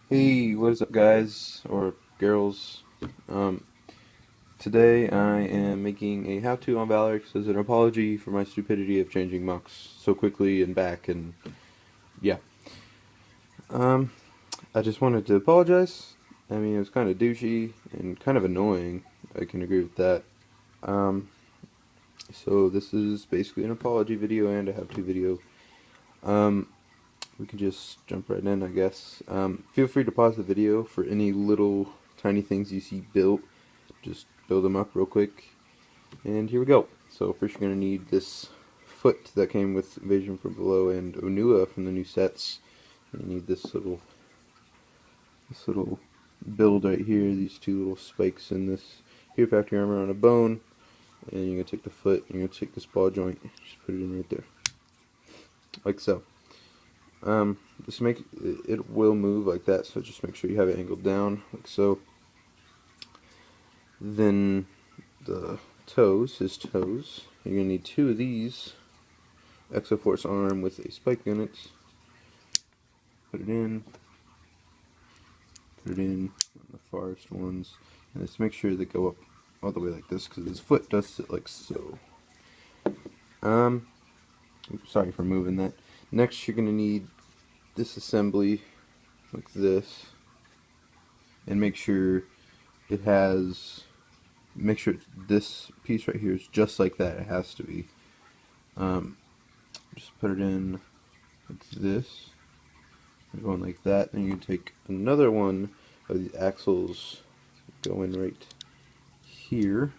Hey, what is up, guys or girls? Um, Today I am making a how-to on Valerix as an apology for my stupidity of changing mocks so quickly and back, and yeah. Um, I just wanted to apologize. I mean, it was kind of douchey and kind of annoying. I can agree with that. Um, so this is basically an apology video and a how-to video. Um, we can just jump right in, I guess. Feel free to pause the video for any little tiny things you see built. Just build them up real quick. And here we go. So first you're going to need this foot that came with Invasion from Below and Onua from the new sets. You need this little build right here, these two little spikes in this Hero Factory armor on a bone. And you're going to take the foot, and you're going to take this ball joint, just put it in right there. Like so. Just make it will move like that, so just make sure you have it angled down, like so. Then the toes, his toes, you're going to need two of these Exoforce arm with a spike unit. Put it in on the farthest ones, and just make sure they go up all the way like this, because his foot does sit like so. Oops, sorry for moving that. Next you're going to need this assembly like this, and make sure this piece right here is just like that. It has to be. Just put it in like this, going like that, and you can take another one of the axles, go in right here.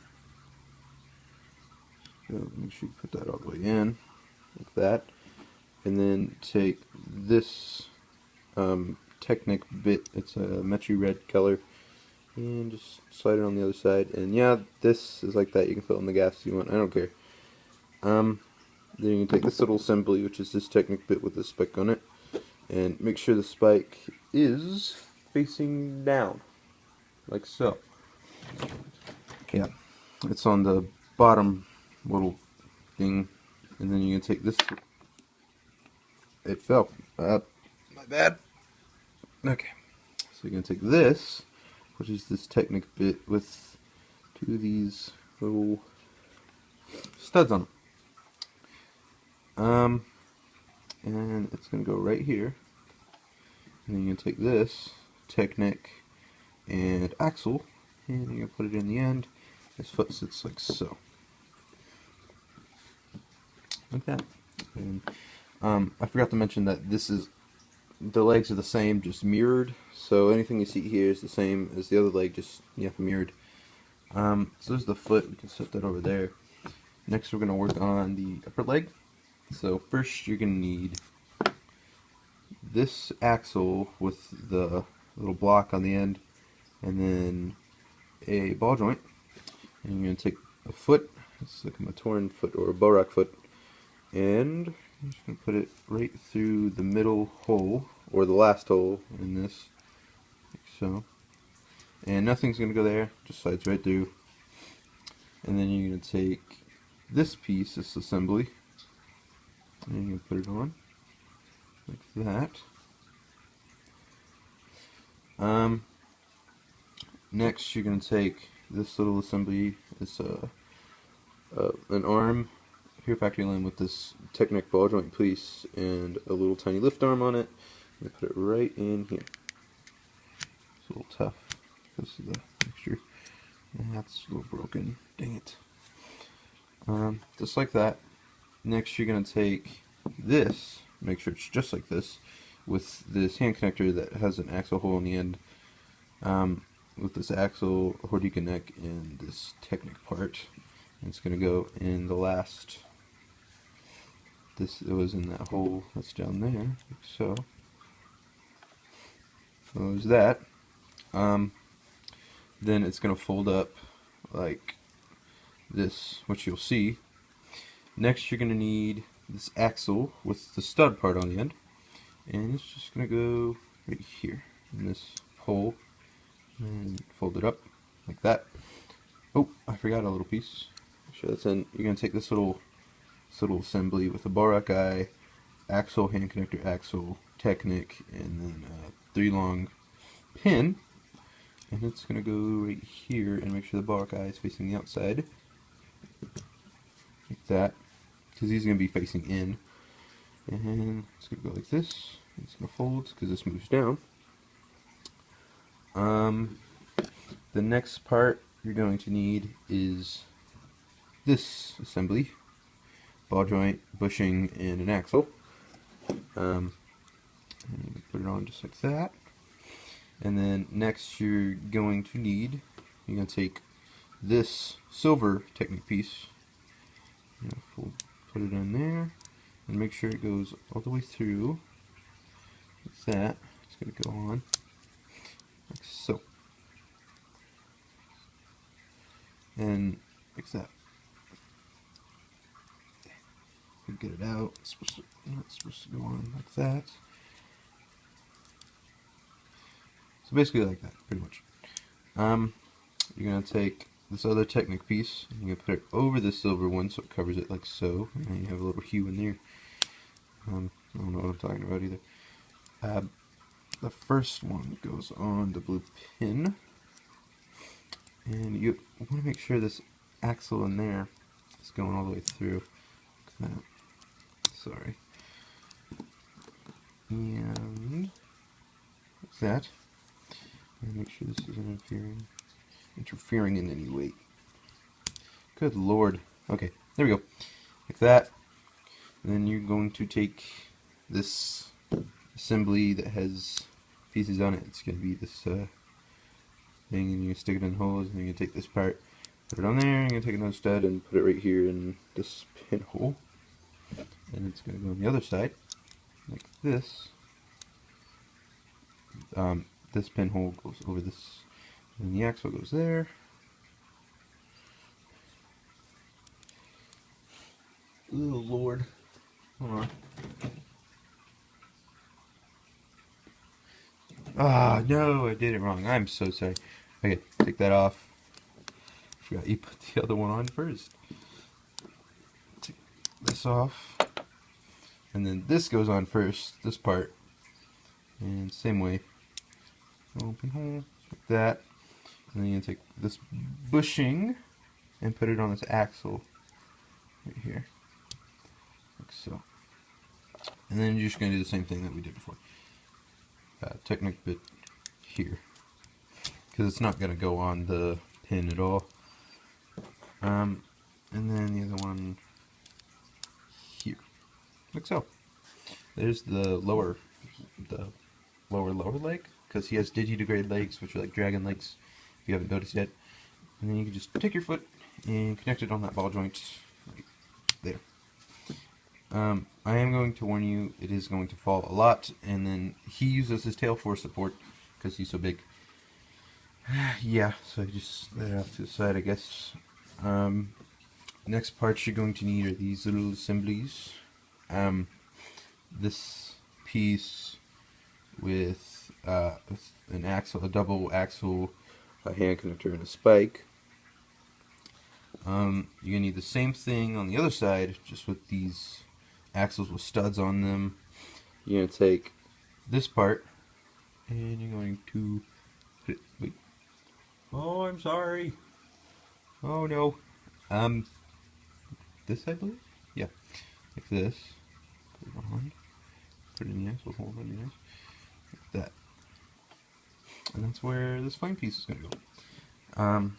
So make sure you put that all the way in, like that, and then take this Technic bit, it's a Metry red color, and just slide it on the other side, and yeah, this is like that. You can fill in the gaps if you want, I don't care. Then you can take this little assembly, which is this Technic bit with the spike on it, and make sure the spike is facing down, like so. Yeah, it's on the bottom little thing, and then you can take this. It fell. My bad. Okay, so you're gonna take this, which is this Technic bit with two of these little studs on it. And it's gonna go right here, and then you're gonna take this Technic and axle, and you're gonna put it in the end. His foot sits like so, like that. And I forgot to mention that the legs are the same, just mirrored. So anything you see here is the same as the other leg, just mirrored. So there's the foot. We can set that over there. Next, we're gonna work on the upper leg. So first, you're gonna need this axle with the little block on the end, and then a ball joint. And you're gonna take a foot. It's like a Matoran foot or a Borak foot, and I'm just going to put it right through the middle hole, or the last hole in this, like so. And nothing's going to go there, just slides right through. And then you're going to take this piece, this assembly, and you're going to put it on, like that. Next you're going to take this little assembly, it's an arm, Hero Factory line with this Technic ball joint piece and a little tiny lift arm on it. I'm going to put it right in here. It's a little tough because of the texture. And that's a little broken. Dang it. Just like that. Next you're going to take this, make sure it's just like this, with this hand connector that has an axle hole in the end. With this axle, Hordika neck, and this Technic part. And it's going to go in the last. It was in that hole that's down there, like so. So there's that. Then it's going to fold up like this, which you'll see. Next you're going to need this axle with the stud part on the end, and it's just going to go right here in this hole, and fold it up like that. Oh, I forgot a little piece. Make sure that's in. You're going to take this little assembly with a Borak eye, axle, hand connector, axle, Technic, and then 3 long pin, and it's going to go right here, and make sure the bar guy is facing the outside, like that, because he's going to be facing in. And it's going to go like this. It's going to fold because this moves down. The next part you're going to need is this assembly: ball joint, bushing, and an axle. And you put it on just like that. And then next you're going to take this silver Technic piece, put it in there, and make sure it goes all the way through like that. It's going to go on like so, and like that. Get it out. It's supposed to go on like that. So basically like that, pretty much. You're gonna take this other Technic piece and you're gonna put it over the silver one so it covers it like so, and then you have a little hue in there. I don't know what I'm talking about either. The first one goes on the blue pin, and you want to make sure this axle in there is going all the way through. Sorry. And like that. And make sure this isn't interfering in any way. Good lord. Okay, there we go. Like that. And then you're going to take this assembly that has pieces on it. It's going to be this thing, and you stick it in holes, and you're going to take this part, put it on there, and you're going to take another stud and put it right here in this pinhole. And it's going to go on the other side, like this. This pinhole goes over this, and the axle goes there. Oh lord. Hold on. Ah, no, I did it wrong. I'm so sorry. Okay, take that off. Forgot you put the other one on first. Take this off. And then this goes on first, this part. And same way. Open hole, like that. And then you take this bushing and put it on this axle right here. Like so. And then you're just going to do the same thing that we did before. Technic bit here, because it's not going to go on the pin at all. And then the other one here, like so. There's the lower leg, because he has digidegrade legs, which are like dragon legs, if you haven't noticed yet. And then you can just take your foot and connect it on that ball joint right there. I am going to warn you, it is going to fall a lot, and then he uses his tail for support because he's so big. Yeah, so I just let it off to the side, I guess. Next parts you're going to need are these little assemblies. This piece with an axle, a double axle, a hand connector, and a spike. You're going to need the same thing on the other side, just with these axles with studs on them. You're going to take this part, and you're going to put it, wait. Oh, I'm sorry. Oh no. This I believe? Yeah. Like this. Put it on. Put it in the axle hole, that'd be nice. Like that. And that's where this flame piece is going to go.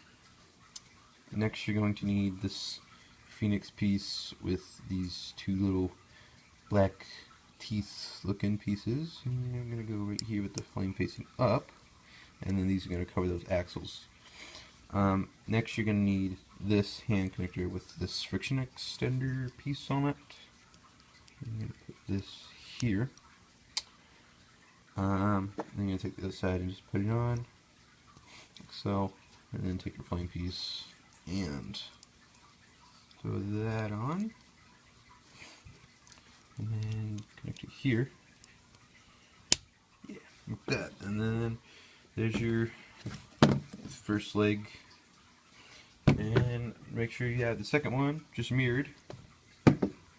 Next you're going to need this phoenix piece with these two little black teeth looking pieces. And I'm going to go right here with the flame facing up, and then these are going to cover those axles. Next you're going to need this hand connector with this friction extender piece on it. I'm going to put this here. Then you're going to take the other side and just put it on, like so, and then take your flame piece and throw that on, and then connect it here, yeah, like that, and then there's your first leg, and make sure you have the second one just mirrored,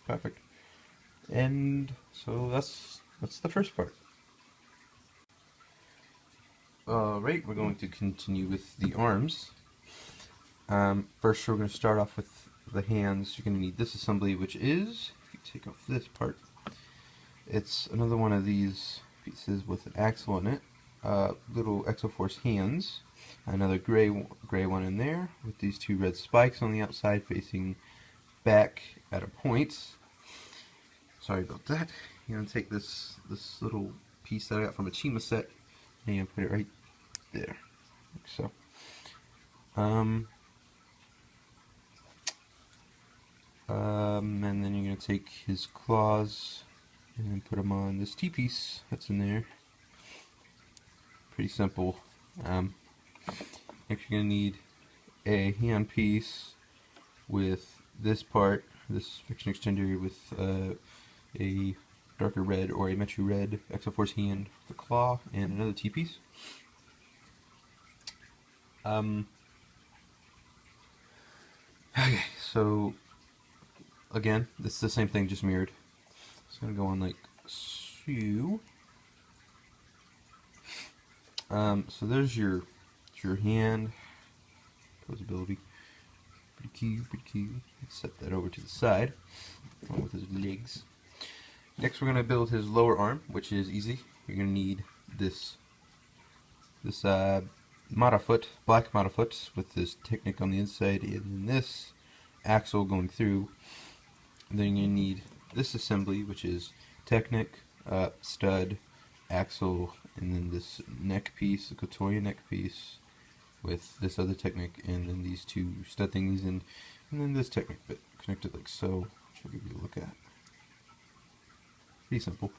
perfect, and so that's the first part. Alright, we're going to continue with the arms. First we're going to start off with the hands. You're going to need this assembly, which is, if you take off this part, it's another one of these pieces with an axle in it. Little Exoforce hands. Another gray one in there with these two red spikes on the outside facing back at a point. Sorry about that. You're going to take this little piece that I got from a Chima set and put it right there, like so. And then you're going to take his claws and then put them on this T-piece that's in there. Pretty simple. Next you're going to need a hand piece with this part, this friction extender with a darker red or a Metru red Exoforce hand, the claw, and another T-piece. Okay, so again, this is the same thing, just mirrored. It's going to go on like so. So there's your hand posability. Pretty cute, pretty cute. Let's set that over to the side, along with his legs. Next, we're going to build his lower arm, which is easy. You're going to need this Matafoot, black Matafoot, with this Technic on the inside, and then this axle going through. And then you need this assembly, which is Technic, stud, axle, and then this neck piece, the Kotoria neck piece, with this other Technic, and then these two stud thingies, and then this Technic bit connected like so, which I'll give you a look at. Pretty simple.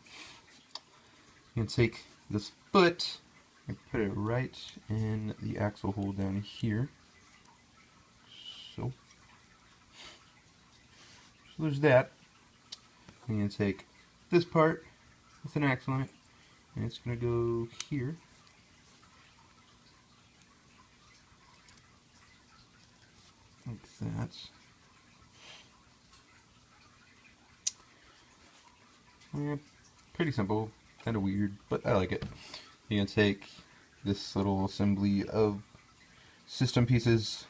You can take this foot and put it right in the axle hole down here. So there's that. I'm going to take this part with an axle on it, and it's going to go here. Like that. Yeah, pretty simple, kind of weird, but I like it. You're going to take this little assembly of system pieces,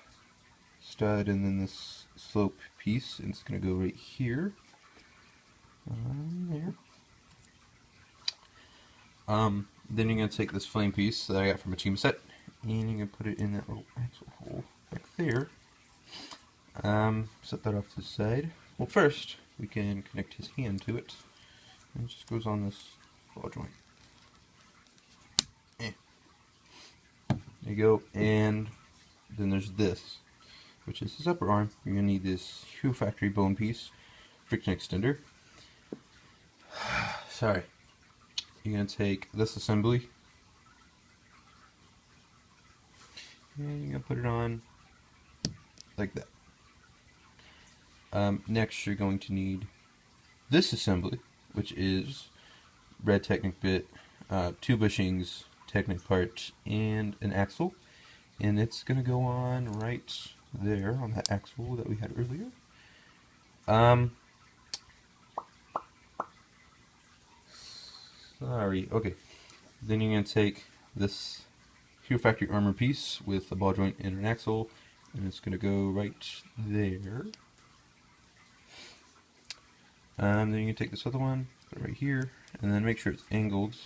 stud, and then this slope piece, and it's going to go right here. There. Then you're going to take this flame piece that I got from a Chima set, and you're going to put it in that little axle hole back there. Set that off to the side. Well, first, we can connect his hand to it. And it just goes on this ball joint. There you go. And then there's this, which is his upper arm. You're going to need this Hue Factory bone piece, friction extender. Sorry. You're going to take this assembly, and you're going to put it on like that. Next, you're going to need this assembly, which is red Technic bit, two bushings, Technic part, and an axle. And it's going to go on right there on that axle that we had earlier. Sorry, okay. Then you're going to take this Hue Factory armor piece with a ball joint and an axle, and it's going to go right there. Then you can take this other one, put it right here, and then make sure it's angled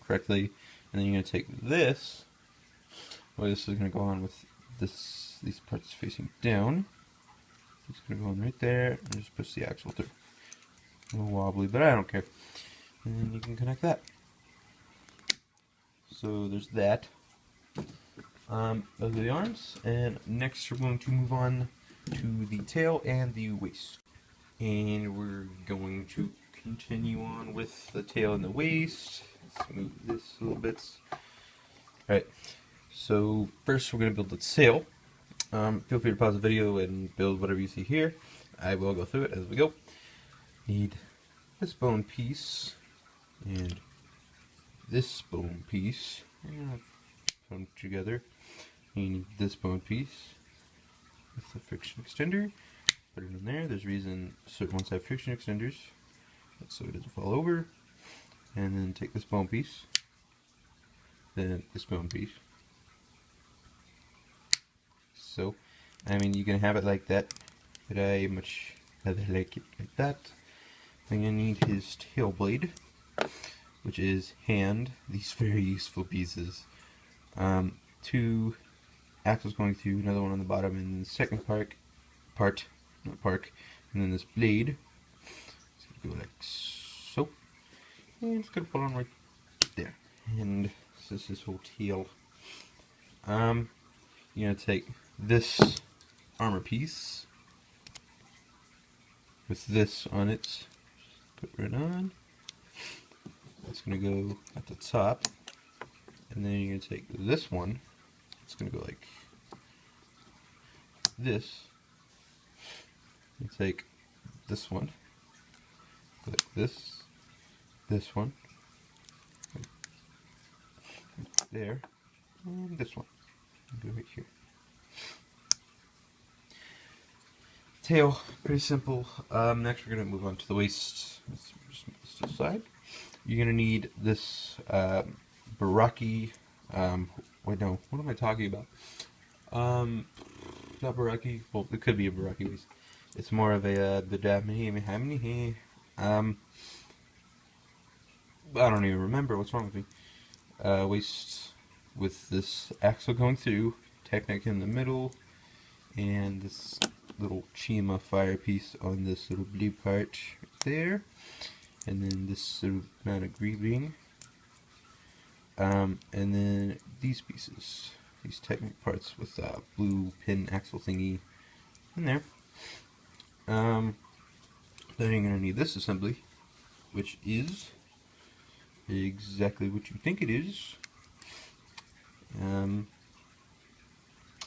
correctly. And then you're going to take this. Well, this is going to go on with these parts facing down. It's going to go on right there, and just push the axle through. A little wobbly, but I don't care. And then you can connect that. So there's that. Those are the arms, and next we're going to move on to the tail and the waist. And we're going to continue on with the tail and the waist. Let's move this a little bit. Alright, so first we're going to build the tail. Feel free to pause the video and build whatever you see here. I will go through it as we go. Need this bone piece and this bone piece. And put them together. You need this bone piece with the friction extender. Put it in there. There's a reason certain ones have friction extenders. That's so it doesn't fall over. And then take this bone piece this bone piece. So, I mean, you can have it like that, but I much rather like it like that. I'm going to need his tail blade, which is hand, these very useful pieces. Two axles going through, another one on the bottom, and the second part, and then this blade. It's going to go like so, and it's going to fall on right there. And this is his whole tail. You're going to take this armor piece with this on it, put it right on. It's going to go at the top, and then you're going to take this one. It's going to go like this. You take this one, go like this one, there, and this one. Go right here. Tail, pretty simple. Next we're going to move on to the waist. Let's just move this to the side. You're going to need this Baraki, wait no, what am I talking about? Not Baraki, well it could be a Baraki waist. It's more of a I don't even remember what's wrong with me. Waist with this axle going through, Technic in the middle, and this little Chima fire piece on this little blue part right there, and then this little amount of greaving, and then these pieces, these Technic parts with blue pin axle thingy in there. Then you're going to need this assembly, which is exactly what you think it is.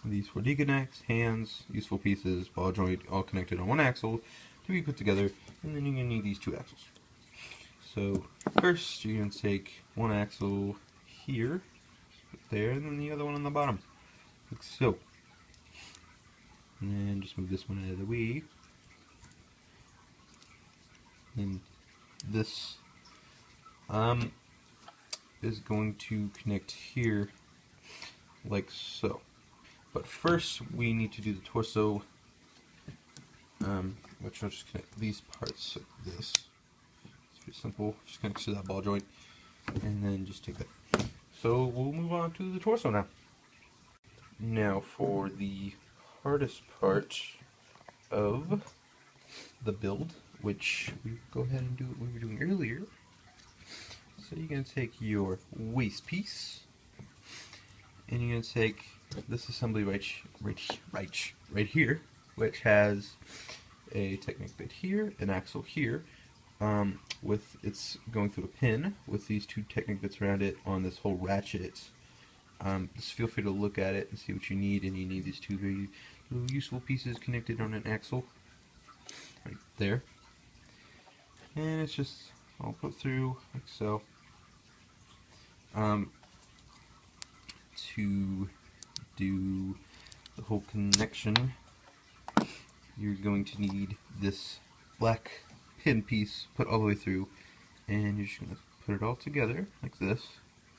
These 4 deconnects, hands, useful pieces, ball joint, all connected on one axle to be put together, and then you're going to need these 2 axles. So first you're going to take one axle here, put there, and then the other one on the bottom, like so. And then just move this one out of the way. And this is going to connect here like so. But first we need to do the torso, which I'll just connect these parts like this. It's pretty simple, just connects to that ball joint, and then just take that. So we'll move on to the torso now. Now for the hardest part of the build, which we go ahead and do what we were doing earlier. So you're going to take your waist piece, and you're going to take this assembly right here, which has a Technic bit here, an axle here, with it's going through a pin with these 2 Technic bits around it on this whole ratchet. Just feel free to look at it and see what you need, and you need these 2 very little useful pieces connected on an axle right there. And it's just all put through like so. To do the whole connection, you're going to need this black pin piece put all the way through, and you're just going to put it all together like this.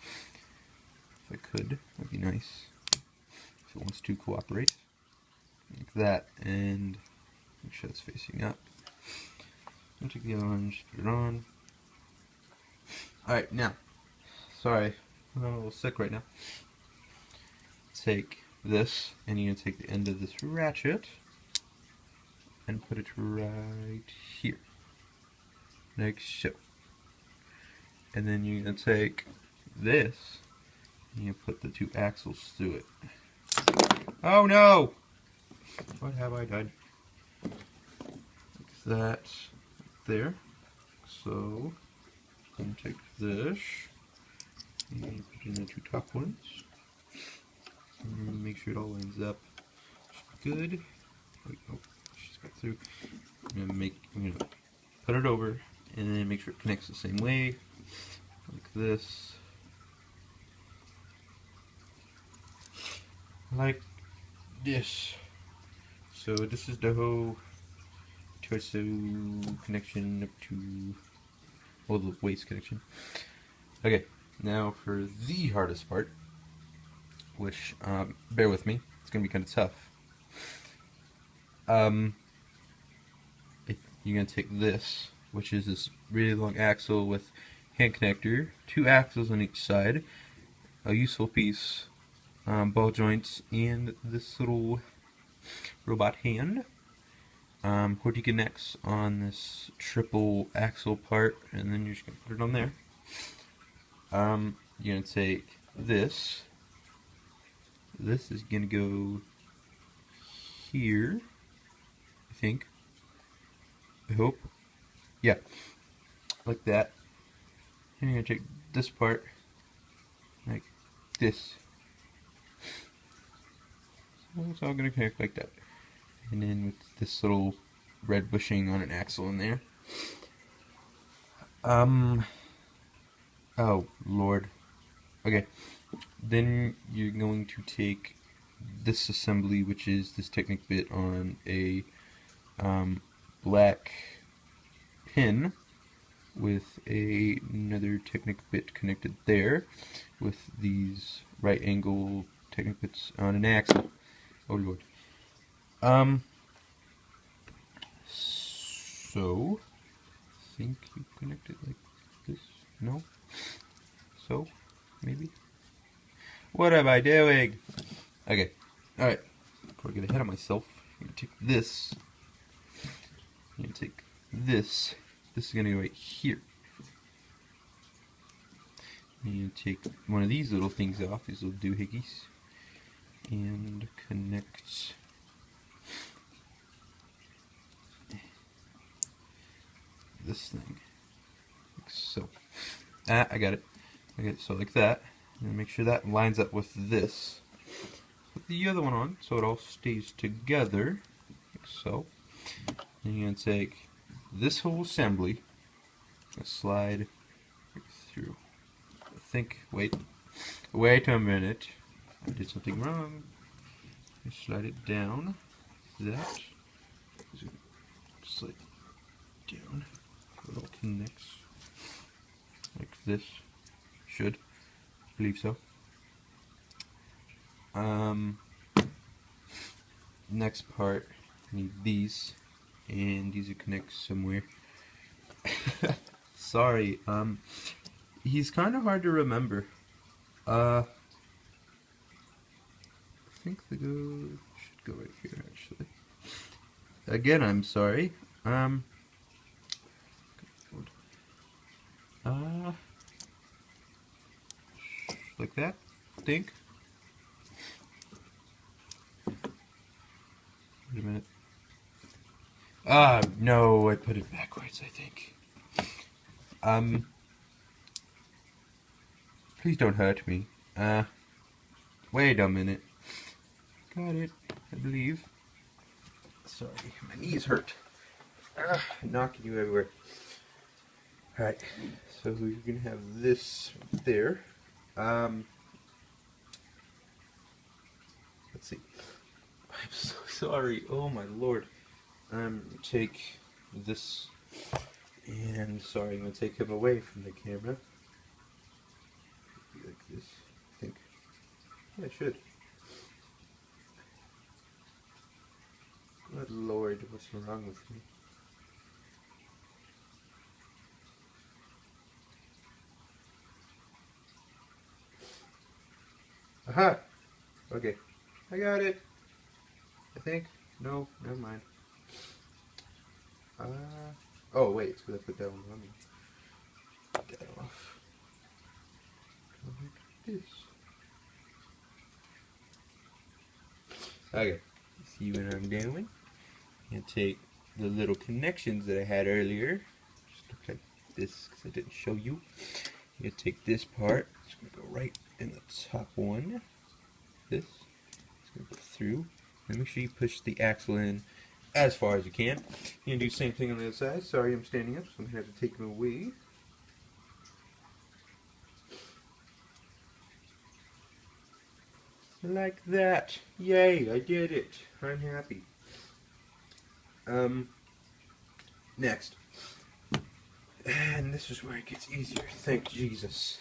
If I could, that'd be nice. If it wants to cooperate, like that, and make sure it's facing up. And take the other one, just put it on. Alright, now, sorry, I'm a little sick right now. Take this, and you're going to take the end of this ratchet and put it right here, like so. And then you're going to take this, and you put the 2 axles through it. Oh no! What have I done? Like that, there. So, I'm going to take this, and put in the 2 top ones. And make sure it all lines up good. Wait, oh, just got through. I'm gonna put it over, and then make sure it connects the same way, like this, like this. So this is the whole torso connection up to, well, the waist connection. Okay, Now for the hardest part, which, bear with me, it's going to be kind of tough. You're going to take this, which is this really long axle with hand connector, 2 axles on each side, a useful piece, ball joints, and this little robot hand. Where do you connect on this triple axle part, and then you're just going to put it on there. You're going to take this. This is going to go here, I think. I hope. Yeah, like that. And you're going to take this part, like this. So it's all going to connect like that. And then with this little red bushing on an axle in there. Oh, Lord. Okay. Then you're going to take this assembly, which is this Technic bit on a black pin with another Technic bit connected there with these right angle Technic bits on an axle. Oh, Lord. So, I think you connect it like this. No? So, maybe? What am I doing? Okay, alright. Before I get ahead of myself, I'm going to take this. I'm going to take this. This is going to go right here. I'm going to take one of these little things off, these little doohickeys, and connect this thing. Like so. I got it. Okay, so like that. And make sure that lines up with this. Put the other one on so it all stays together. Like so. And you're going to take this whole assembly and slide right through. I think, wait a minute. I did something wrong. Slide it down. That. Slide down. It all connects like this. Should. Believe so. Next part, I need these, and these are connect somewhere. Sorry, he's kind of hard to remember. I think the go should go right here, actually. Again, I'm sorry. Like that, I think. Wait a minute. No, I put it backwards, I think. Please don't hurt me. Wait a minute. Got it, I believe. Sorry, my knees hurt. Knocking you everywhere. Alright, so you're gonna have this there. Let's see. I'm so sorry. Oh my lord. Take this, and sorry, I'm gonna take him away from the camera. Like this, I think. Yeah, I should. Good lord, what's wrong with me? Aha! Okay, I got it. I think. No, never mind. Oh wait, it's because I put that one on me. Get that off. Like this. Okay, see what I'm doing? I'm gonna take the little connections that I had earlier. Just look like this because I didn't show you. I'm gonna take this part. It's gonna go right in the top one. This. It's gonna go through. And make sure you push the axle in as far as you can. You're gonna do the same thing on the other side. Sorry, I'm standing up, so I'm gonna have to take him away. Like that. Yay, I did it. I'm happy. Next. And this is where it gets easier. Thank Jesus.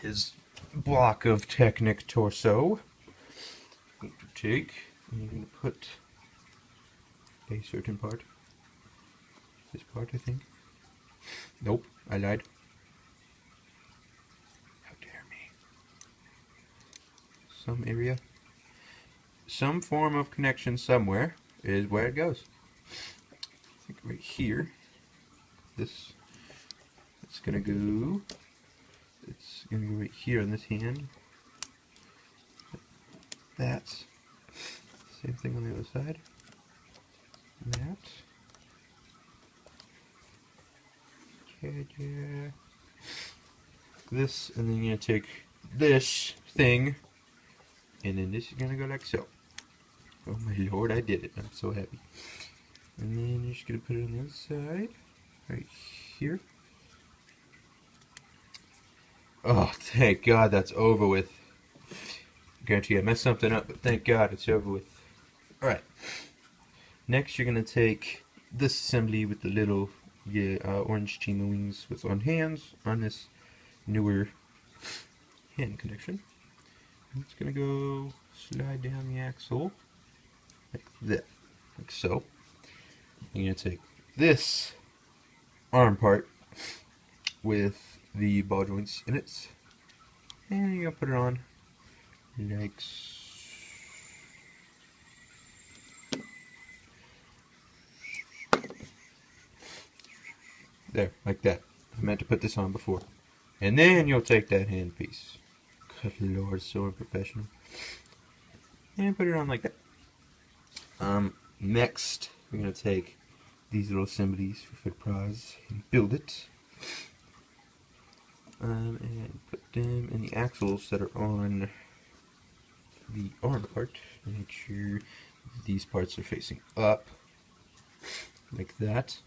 his block of Technic torso. I'm going to take, and you're going to put a certain part. This part, I think. Nope, I lied. How dare me. Some area. Some form of connection somewhere is where it goes. I think right here. This. It's gonna go. It's gonna go right here on this hand. That. Same thing on the other side. That. Okay, yeah. This, and then you're gonna take this thing, and then this is gonna go like so. Oh my lord, I did it. I'm so happy. And then you're just gonna put it on the other side, right here. Oh, thank God that's over with. Guarantee I messed something up, but thank God it's over with. Alright. Next, you're gonna take this assembly with the little orange chino wings with on hands on this newer hand connection. And it's gonna go slide down the axle like that, like so. You're gonna take this arm part with the ball joints in it, and you're gonna put it on like there, like that. I meant to put this on before. And then you'll take that hand piece. Good lord, so unprofessional. And put it on like that. Next, we're gonna take these little assemblies for foot pros and build it. And put them in the axles that are on the arm part. Make sure these parts are facing up, like that.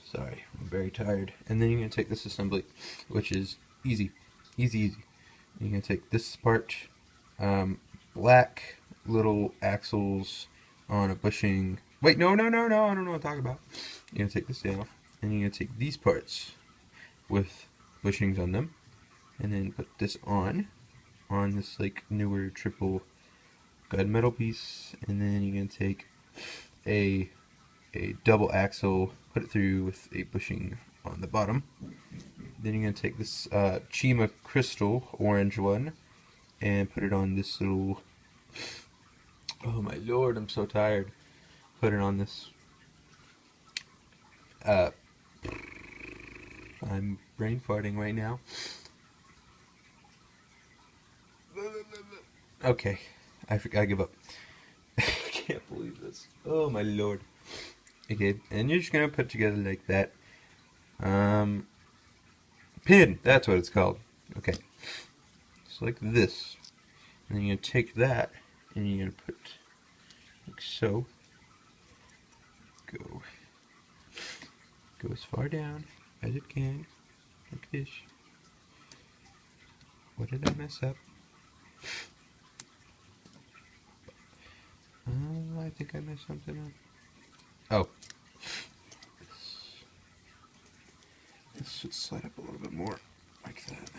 Sorry, I'm very tired. And then you're going to take this assembly, which is easy. Easy. You're going to take this part, black little axles on a bushing. Wait, no, I don't know what I'm talking about. You're going to take this off, and you're going to take these parts with bushings on them, and then put this on this like newer triple gunmetal piece, and then you're going to take a double axle, put it through with a bushing on the bottom. Then you're going to take this Chima crystal orange one and put it on this little, oh my lord, I'm so tired. Put it on this, I'm brain farting right now. Okay, I give up. I can't believe this. Oh my lord. Okay, and you're just gonna put it together like that. Pin, that's what it's called. Okay, so like this, and then you're gonna take that, and you're gonna put like so. Go as far down as it can, like this. What did I mess up? I think I messed something up. Oh. This should slide up a little bit more, like that.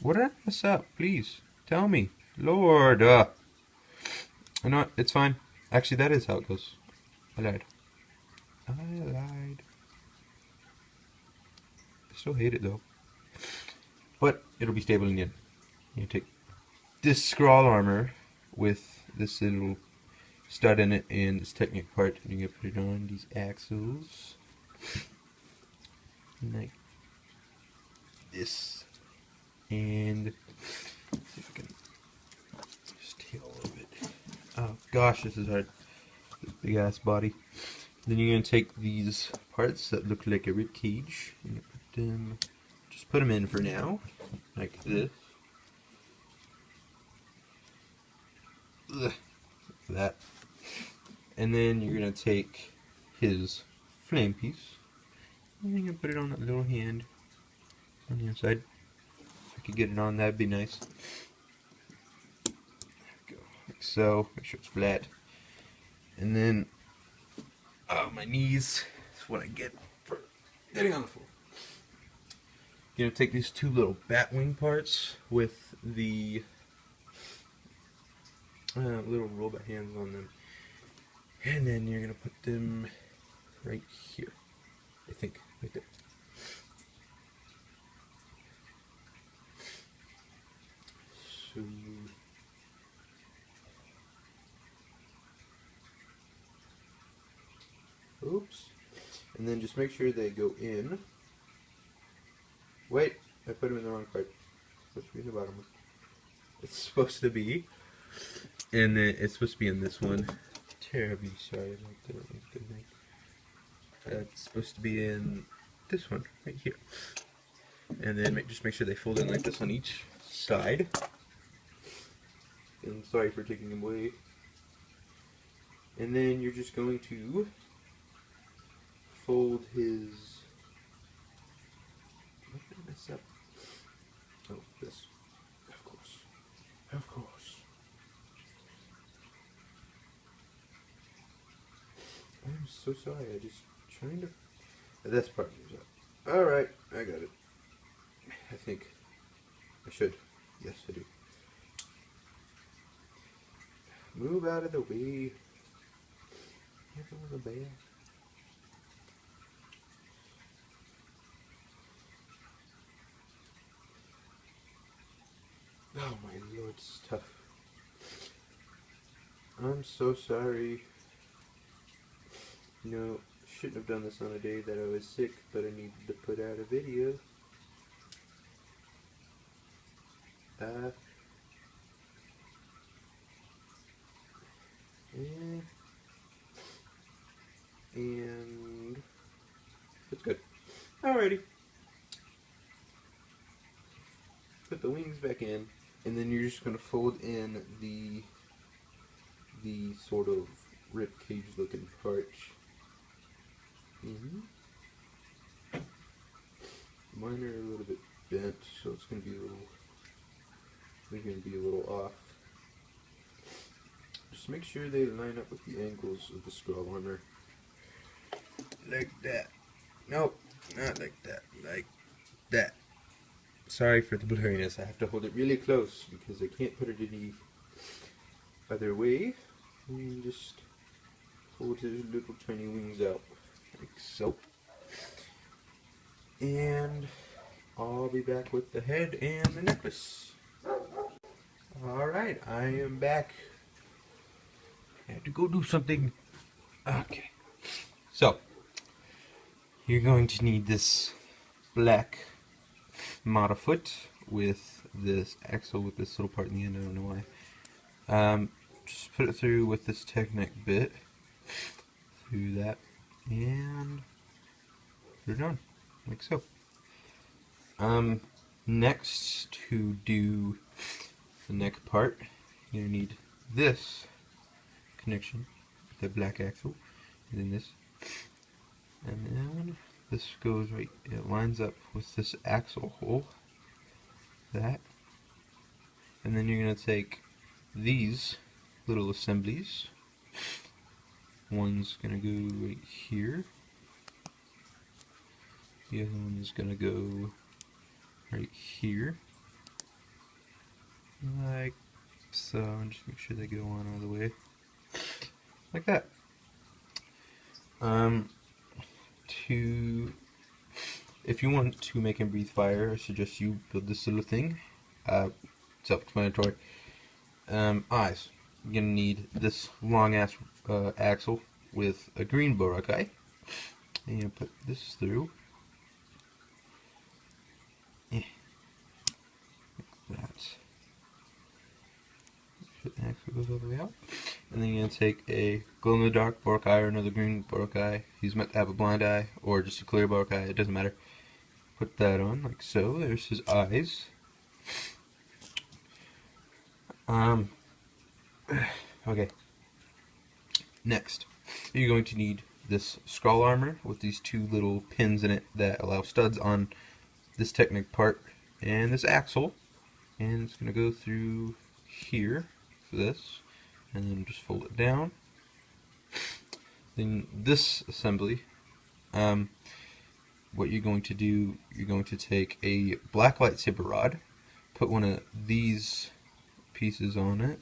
What did I mess up? Please, tell me. Lord, you know what? It's fine. Actually, that is how it goes. I lied. I still hate it, though. But it'll be stable in the end. You take this scroll armor with this little stud in it and this Technic part, and you're gonna put it on these axles like this, and see if I can just tail a little bit. Oh gosh, this is hard. This big ass body. Then you're gonna take these parts that look like a rib cage and put them, just put them in for now, like this. Ugh, like that. And then you're going to take his flame piece, and you're going to put it on that little hand on the inside. If I could get it on, that'd be nice. There we go. Like so. Make sure it's flat. And then Oh, my knees. That's what I get for getting on the floor. You're going to take these two little bat wing parts with the little robot hands on them. And then you're going to put them right here. I think, right there. So, oops. And then just make sure they go in. Wait, I put them in the wrong part. It's supposed to be in the bottom one. It's supposed to be. And then it's supposed to be in this one. Terribly sorry about that. It's supposed to be in this one, right here. And then just make sure they fold in like this on each side. And sorry for taking them away. And then you're just going to fold his... What did I mess up? Oh, this. Of course. Of course. I'm so sorry, I just trying to... This part goes up. Alright, I got it. I think I should. Yes, I do. Move out of the way. Careful with the bear. Oh my lord, it's tough. I'm so sorry. You know, shouldn't have done this on a day that I was sick, but I needed to put out a video. And it's good. Alrighty. Put the wings back in, and then you're just going to fold in the sort of rib cage looking part. Mine are a little bit bent, so it's going to be a little off. Just make sure they line up with the angles of the scroll armor. Like that. Nope, not like that. Like that. Sorry for the blurriness. I have to hold it really close because I can't put it any other way. And just hold his little tiny wings out like so. And I'll be back with the head and the necklace. Alright, I am back. I had to go do something. Okay. So, you're going to need this black model foot with this axle with this little part in the end. I don't know why. Just put it through with this Technic bit. Through that. And you're done. Like so. Next, to do the neck part, you're going to need this connection, the black axle, and then this, and then this goes right, it lines up with this axle hole, that, and then you're going to take these little assemblies, one's going to go right here, the other one is going to go right here, like so, and just make sure they go on all the way, like that. If you want to make him breathe fire, I suggest you build this little thing. Self-explanatory. Eyes. You're gonna need this long ass axle with a green Boracay. And you're gonna put this through. Like that. The axle goes all the way out. And then you're gonna take a glow-in-the-dark Boracay or another green Boracay. He's meant to have a blind eye or just a clear Boracay, it doesn't matter. Put that on like so. There's his eyes. Okay. Next, you're going to need this scroll armor with these two little pins in it that allow studs on this Technic part and this axle. And it's going to go through here for this. And then just fold it down. Then this assembly, what you're going to do, you're going to take a black lightsaber rod, put one of these pieces on it,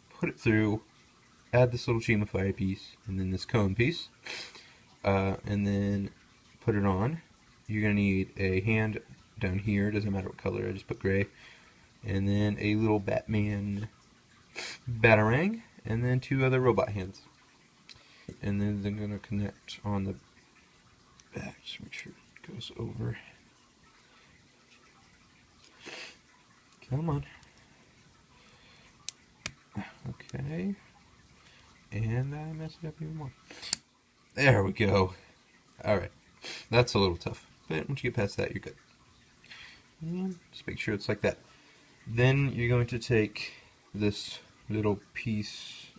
put it through, add this little Chima fire piece, and then this cone piece, and then put it on. You're going to need a hand down here, doesn't matter what color, I just put gray, and then a little Batman batarang, and then 2 other robot hands. And then they're going to connect on the back, just make sure it goes over. Come on. Okay. And I messed it up even more. There we go. Alright. That's a little tough. But once you get past that, you're good. And just make sure it's like that. Then you're going to take this little piece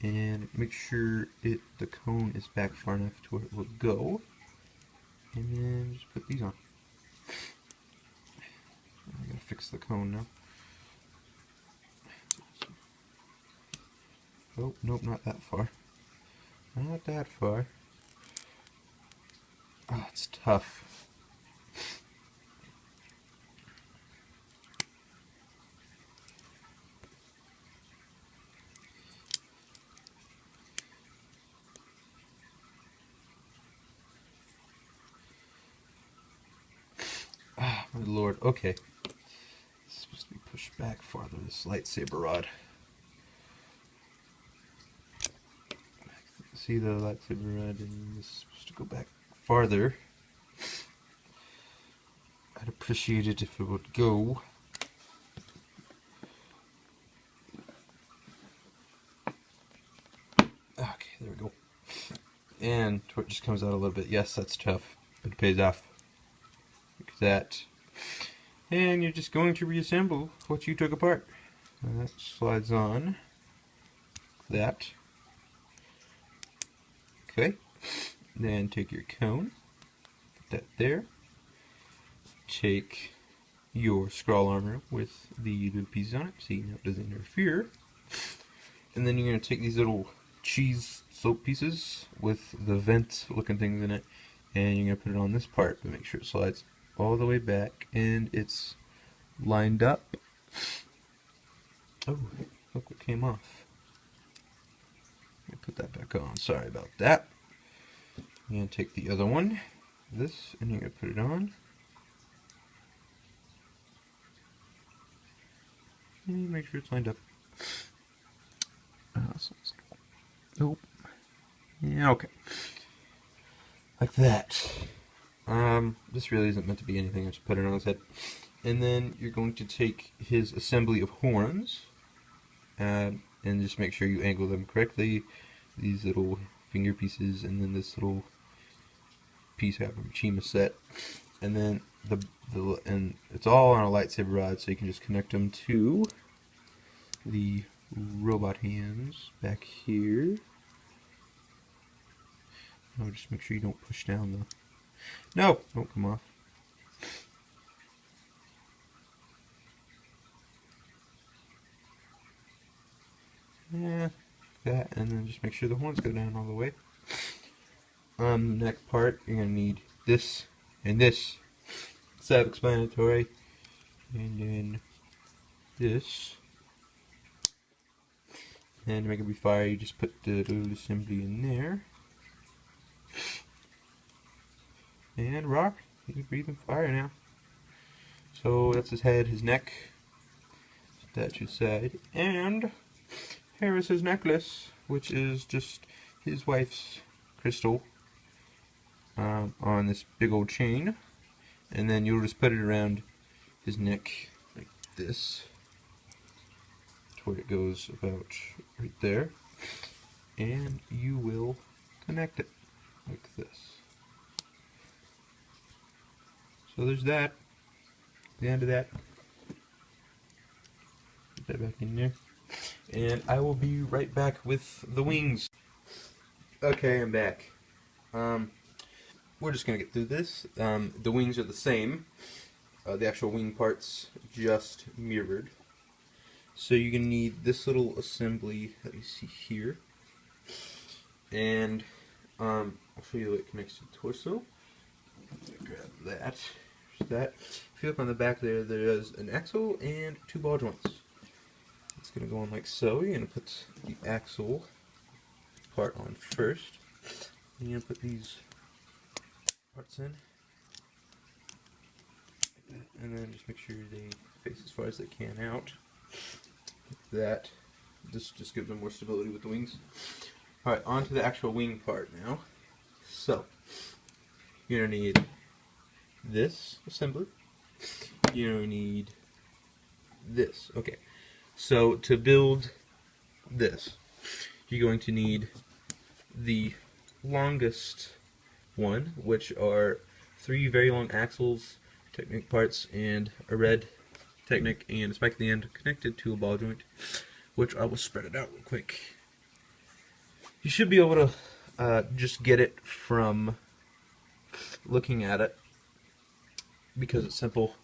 and make sure the cone is back far enough to where it will go. And then just put these on. I gotta fix the cone now. Oh, nope, not that far. Not that far. Oh, it's tough. Ah, my lord. Okay. It's supposed to be pushed back farther, this lightsaber rod. See the lightsaber rod, and it's supposed to go back farther. I'd appreciate it if it would go. Okay, there we go. And it just comes out a little bit. Yes, that's tough, but it pays off. Look at that. And you're just going to reassemble what you took apart. That slides on. That. Okay. Then take your cone. Put that there. Take your scroll armor with the little pieces on it, see how it doesn't interfere. And then you're going to take these little cheese soap pieces with the vent looking things in it, and you're going to put it on this part to make sure it slides all the way back and it's lined up. Oh, look what came off. Let me put that back on, sorry about that. You're going to take the other one, this, and you're going to put it on. And make sure it's lined up. Nope. Yeah, okay. Like that. This really isn't meant to be anything, I just put it on his head. And then you're going to take his assembly of horns, and just make sure you angle them correctly. These little finger pieces, and then this little piece out of a Chima set. And then and it's all on a lightsaber rod, so you can just connect them to the robot hands back here. Oh, just make sure you don't push down though. No, don't come off. Yeah, that, and then just make sure the horns go down all the way. Neck part, you're gonna need this and this. Self-explanatory. And then this. And to make it be fire, you just put the little assembly in there. And rock. He's breathing fire now. So that's his head, his neck. That's his side. And here is his necklace, which is just his wife's crystal on this big old chain. And then you'll just put it around his neck like this, to where it goes about right there. And you will connect it like this. So there's that. The end of that. Put that back in there. And I will be right back with the wings. Okay, I'm back. We're just gonna get through this. The wings are the same. The actual wing parts just mirrored. So you're going to need this little assembly that you see here. And I'll show you the way it connects to the torso. Grab that. There's that. If you look on the back there's an axle and 2 ball joints. It's going to go on like so. You're going to put the axle part on first. And you're going to put these parts in. And then just make sure they face as far as they can out. Like that. This just gives them more stability with the wings. Alright, on to the actual wing part now. So, you're going to need this assembly. You're going to need this. Okay, so to build this, you're going to need the longest one, which are 3 very long axles, Technic parts, and a red Technic and a spike at the end connected to a ball joint, which I will spread it out real quick. You should be able to just get it from looking at it, because it's simple.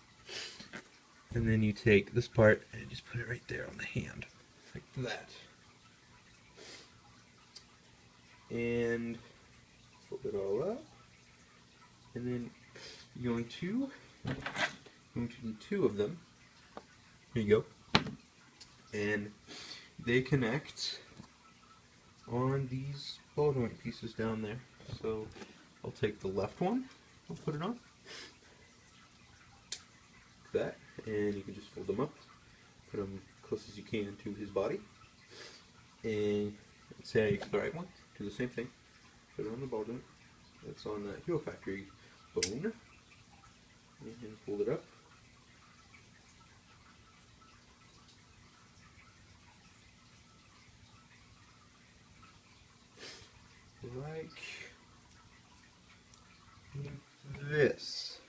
And then you take this part and just put it right there on the hand, like that. And fold it all up. And then you're going to need 2 of them. Here you go. And they connect on these ball joint pieces down there. So I'll take the left one, I'll put it on. Like that. And you can just fold them up, put them close as you can to his body, and say the right one, do the same thing, put it on the ball joint that's on the Hero Factory bone, and fold it up. Like this.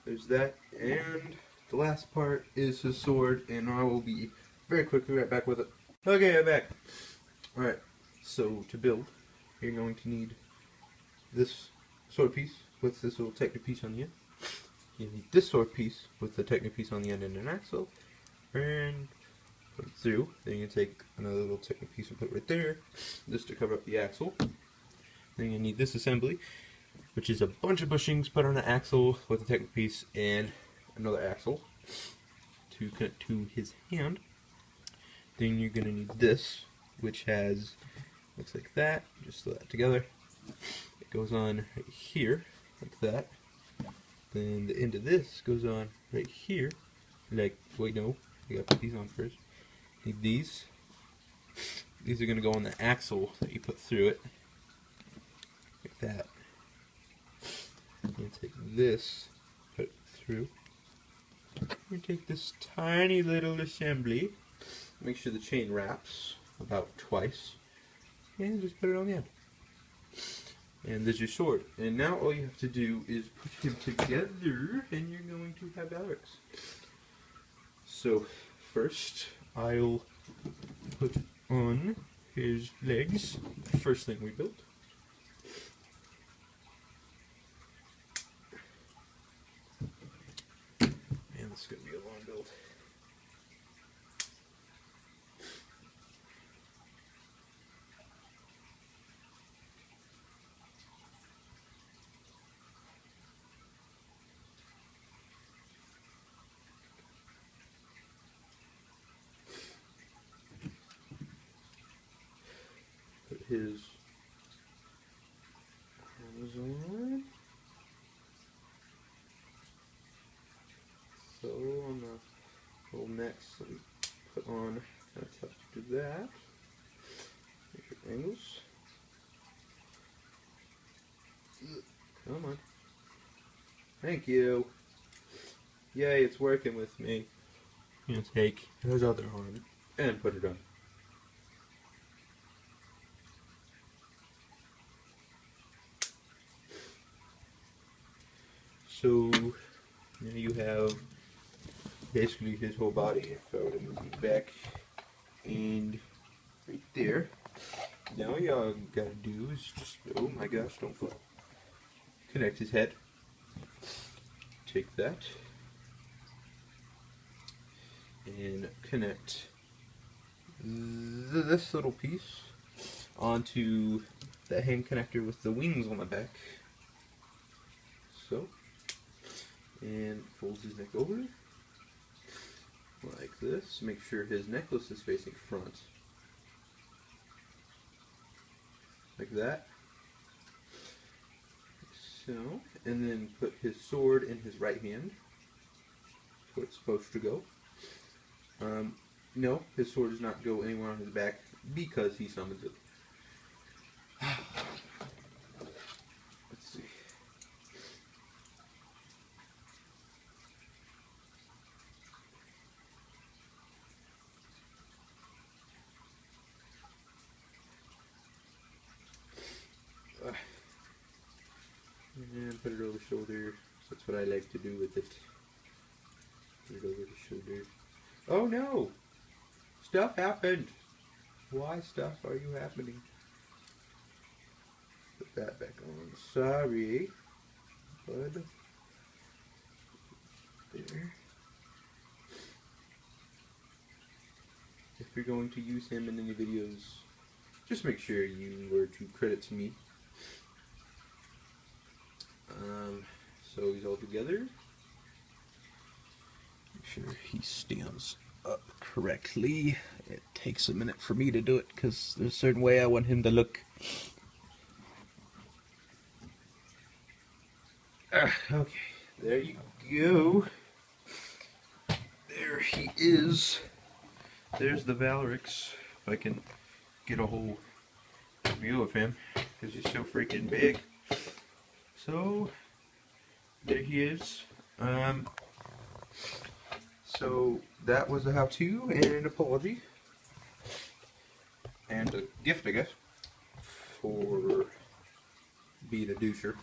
There's that, and the last part is his sword, and I will be very quickly right back with it. Okay, I'm back. Alright, so to build, you're going to need this sword piece with this little Technic piece on the end. You need this sword piece with the Technic piece on the end and an axle, and put it through. Then you can take another little Technic piece and put it right there, this to cover up the axle. Then you need this assembly, which is a bunch of bushings put on an axle with a Technic piece and another axle to connect to his hand. Then you're going to need this, which has, looks like that, just throw that together. It goes on right here, like that. Then the end of this goes on right here, like, wait no, you gotta put these on first. Need these. These are going to go on the axle that you put through it, like that. You take this, put it through. You take this tiny little assembly, make sure the chain wraps about twice, and just put it on the end. And there's your sword. And now all you have to do is put him together, and you're going to have Valerix. So first, I'll put on his legs, first thing we built. This is going to be a long build. Put his arms on. So on the little necks that we put on, that's how to do that. Make your angles. Come on. Thank you. Yay, it's working with me. I'm going to take his other arm and put it on. So now you have basically his whole body. If I were to move him back and right there. Now all y'all gotta do is just, oh my gosh, don't fall. Connect his head. Take that. and connect this little piece onto the hand connector with the wings on the back. So, and folds his neck over like this. Make sure his necklace is facing front. Like that. So, and then put his sword in his right hand. That's where it's supposed to go. No, his sword does not go anywhere on his back because he summons it. Let's see. And put it over the shoulder. That's what I like to do with it. Put it over the shoulder. Oh no! Stuff happened! Why stuff are you happening? Put that back on. Sorry, bud. There. If you're going to use him in any videos, just make sure you were to credit me. So he's all together. Make sure he stands up correctly. It takes a minute for me to do it because there's a certain way I want him to look. Okay, there you go. There he is. There's the Valerix. If I can get a whole view of him, because he's so freaking big. So, there he is. So, that was a how-to and an apology. And a gift, I guess, for being a doucher.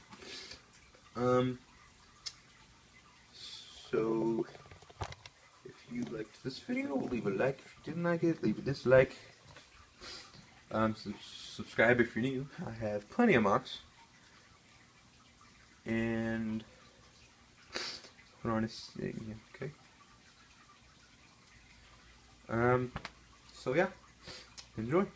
So, if you liked this video, leave a like. If you didn't like it, leave a dislike. Subscribe if you're new. I have plenty of mocks. And put on a thing, okay. So yeah, enjoy.